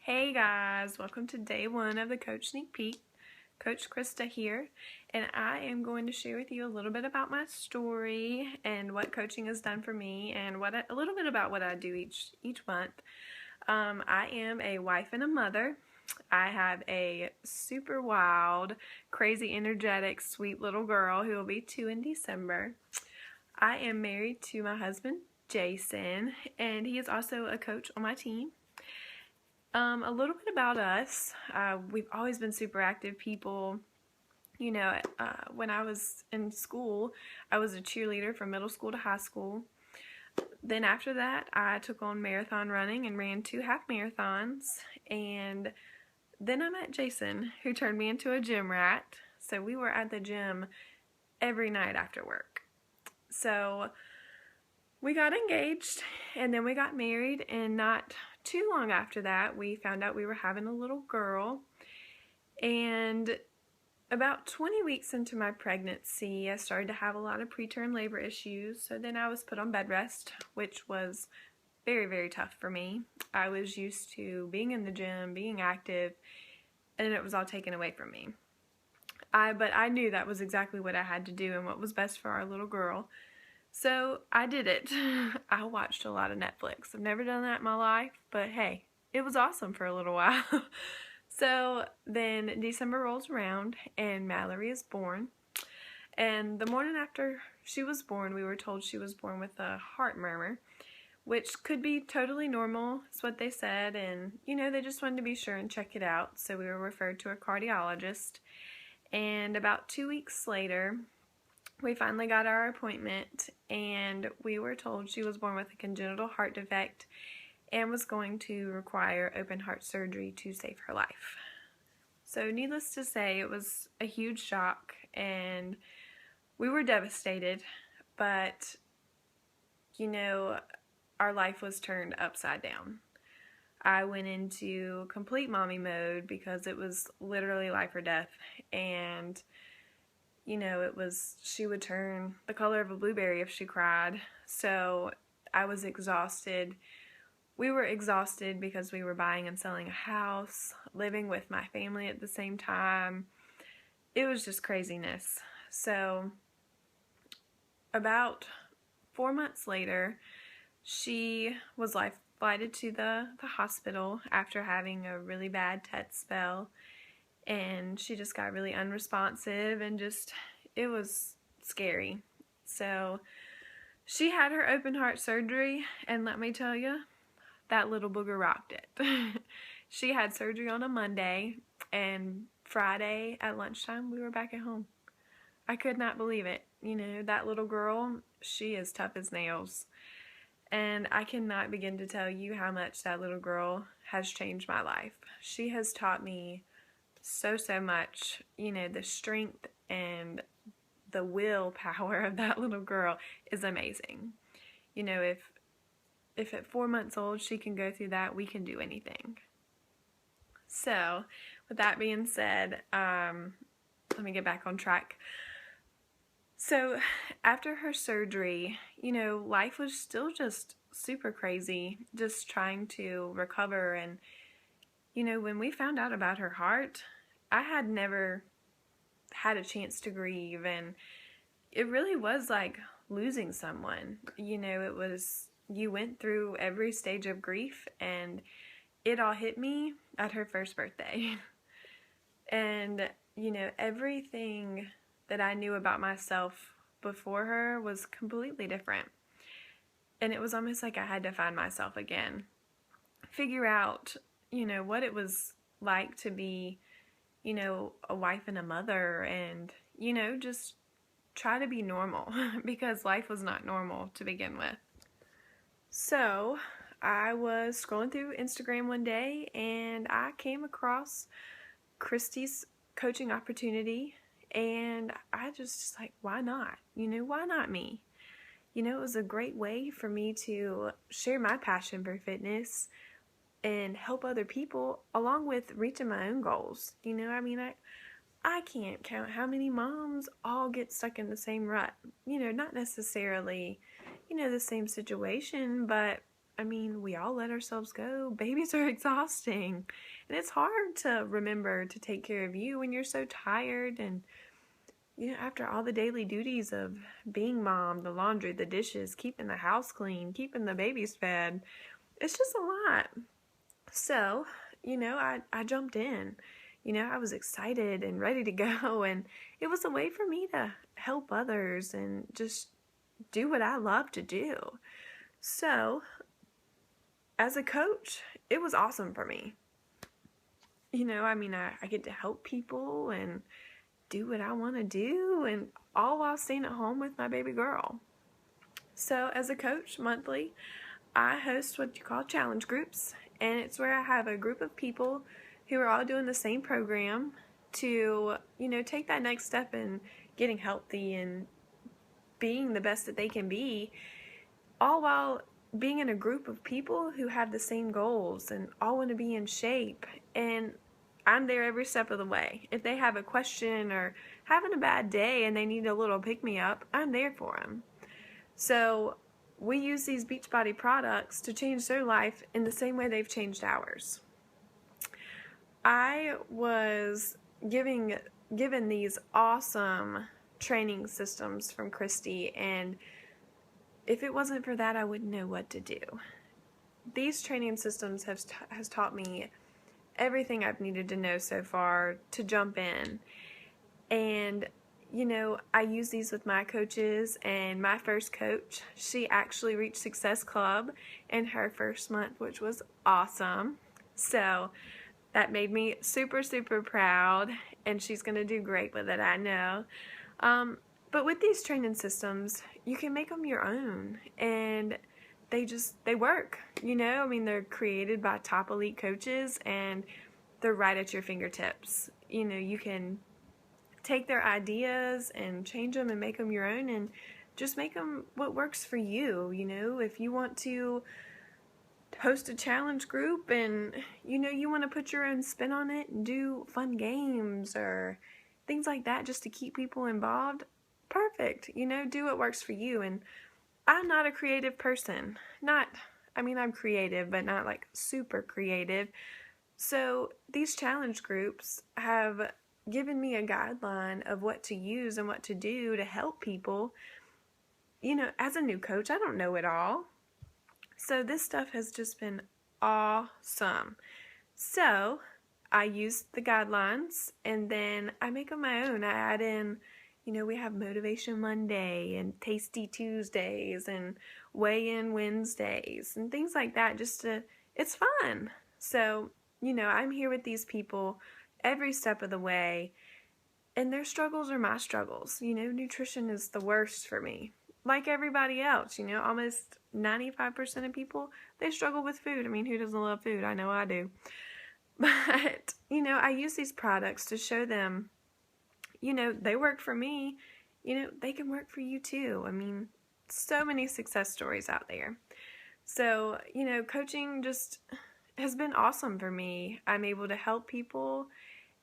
Hey guys, welcome to day one of the Coach Sneak Peek. Coach Krista here, and I am going to share with you a little bit about my story and what coaching has done for me, and a little bit about what I do each month. I am a wife and a mother. I have a super wild, crazy, energetic, sweet little girl who will be 2 in December. I am married to my husband, Jason, and he is also a coach on my team. A little bit about us. We've always been super active people. You know, when I was in school, I was a cheerleader from middle school to high school. Then after that, I took on marathon running and ran 2 half marathons. And then I met Jason, who turned me into a gym rat. So we were at the gym every night after work. So we got engaged, and then we got married, and not too long after that, we found out we were having a little girl. And about 20 weeks into my pregnancy, I started to have a lot of preterm labor issues. So then I was put on bed rest, which was very, very tough for me. I was used to being in the gym, being active, and it was all taken away from me. But I knew that was exactly what I had to do and what was best for our little girl. So I did it. I watched a lot of Netflix. I've never done that in my life, but hey, it was awesome for a little while. So then December rolls around and Mallory is born. And the morning after she was born, we were told she was born with a heart murmur, which could be totally normal, is what they said. And, you know, they just wanted to be sure and check it out. So we were referred to a cardiologist. And about 2 weeks later, we finally got our appointment, and we were told she was born with a congenital heart defect and was going to require open heart surgery to save her life. So needless to say, it was a huge shock, and we were devastated, but, you know, our life was turned upside down. I went into complete mommy mode because it was literally life or death, and you know, she would turn the color of a blueberry if she cried. So I was exhausted. We were exhausted because we were buying and selling a house, living with my family at the same time. It was just craziness. So about 4 months later, she was life flighted to the hospital after having a really bad TET spell. And she just got really unresponsive, and it was scary. So she had her open heart surgery, and let me tell you, that little booger rocked it. She had surgery on a Monday, and Friday at lunchtime, we were back at home. I could not believe it. You know, that little girl, she is tough as nails. And I cannot begin to tell you how much that little girl has changed my life. She has taught me so much. You know, the strength and the willpower of that little girl is amazing. You know, if at 4 months old she can go through that, we can do anything. So with that being said, let me get back on track. So after her surgery, you know, life was still just super crazy, just trying to recover. And you know, when we found out about her heart, I had never had a chance to grieve, and it really was like losing someone. You know, you went through every stage of grief, and it all hit me at her first birthday. And, you know, everything that I knew about myself before her was completely different. And it was almost like I had to find myself again. Figure out, you know, what it was like to be, you know, a wife and a mother, and, you know, just try to be normal because life was not normal to begin with. So I was scrolling through Instagram one day, and I came across Christy's coaching opportunity, and I just like, why not? You know, why not me? You know, it was a great way for me to share my passion for fitness and help other people, along with reaching my own goals. You know, I mean, I can't count how many moms all get stuck in the same rut. You know, not necessarily, you know, the same situation, but I mean, we all let ourselves go. Babies are exhausting. And it's hard to remember to take care of you when you're so tired. And, after all the daily duties of being mom, the laundry, the dishes, keeping the house clean, keeping the babies fed, it's just a lot. So, I jumped in. I was excited and ready to go. And it was a way for me to help others and just do what I love to do. So, as a coach, it was awesome for me. I get to help people and do what I want to do, and all while staying at home with my baby girl. So, as a coach monthly, I host what you call challenge groups, and it's where I have a group of people who are all doing the same program to, take that next step in getting healthy and being the best that they can be, all while being in a group of people who have the same goals and all want to be in shape. And I'm there every step of the way. If they have a question or having a bad day and they need a little pick-me-up, I'm there for them. So we use these Beachbody products to change their life in the same way they've changed ours. I was given these awesome training systems from Christy, and if it wasn't for that, I wouldn't know what to do. These training systems has taught me everything I've needed to know so far to jump in. And, I use these with my coaches, and my first coach, she actually reached Success Club in her first month, which was awesome. So that made me super, super proud, and she's going to do great with it, I know. But with these training systems, you can make them your own, and they work, they're created by top elite coaches, and they're right at your fingertips. You can take their ideas and change them and make them your own, and just make them what works for you. If you want to host a challenge group and, you want to put your own spin on it and do fun games or things like that just to keep people involved, perfect. Do what works for you. And I'm not a creative person. I'm creative, but not like super creative. So these challenge groups have given me a guideline of what to use and what to do to help people. As a new coach, I don't know it all. So this stuff has just been awesome. So I use the guidelines, and then I make them my own. I add in, we have Motivation Monday and Tasty Tuesdays and Weigh-In Wednesdays and things like that. It's fun. So, I'm here with these people every step of the way, and their struggles are my struggles. Nutrition is the worst for me. Like everybody else, almost 95% of people, they struggle with food. Who doesn't love food? I know I do. But, I use these products to show them, they work for me, they can work for you too. So many success stories out there. So, coaching just has been awesome for me. I'm able to help people.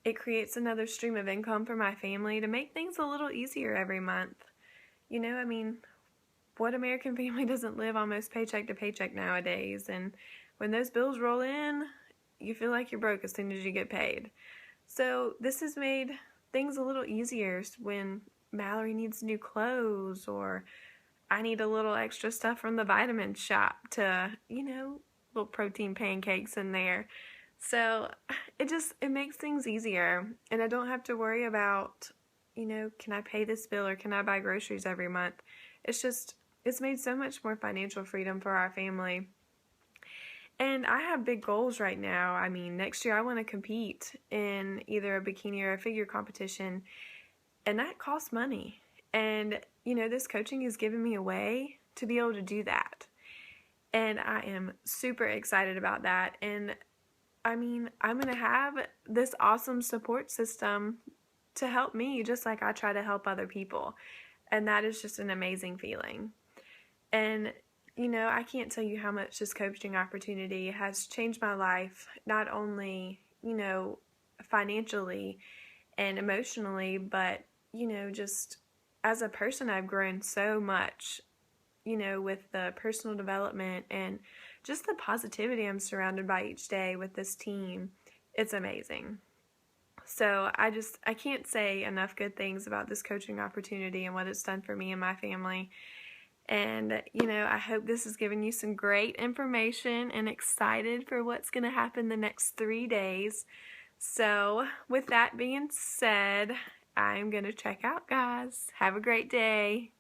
It creates another stream of income for my family to make things a little easier every month. What American family doesn't live almost paycheck to paycheck nowadays? And when those bills roll in, you feel like you're broke as soon as you get paid. So this has made things a little easier when Mallory needs new clothes, or I need a little extra stuff from the vitamin shop to, little protein pancakes in there. So it makes things easier, and I don't have to worry about, can I pay this bill or can I buy groceries every month? It's made so much more financial freedom for our family. And I have big goals right now. Next year I want to compete in either a bikini or a figure competition, and that costs money. And, this coaching has given me a way to be able to do that. And I am super excited about that. And, I'm going to have this awesome support system to help me just like I try to help other people. And that is just an amazing feeling. And, I can't tell you how much this coaching opportunity has changed my life, not only, financially and emotionally, but, just as a person, I've grown so much, with the personal development and just the positivity I'm surrounded by each day with this team, it's amazing. So I can't say enough good things about this coaching opportunity and what it's done for me and my family. And, I hope this has given you some great information and excited for what's going to happen the next 3 days. So, with that being said, I'm going to check out, guys. Have a great day.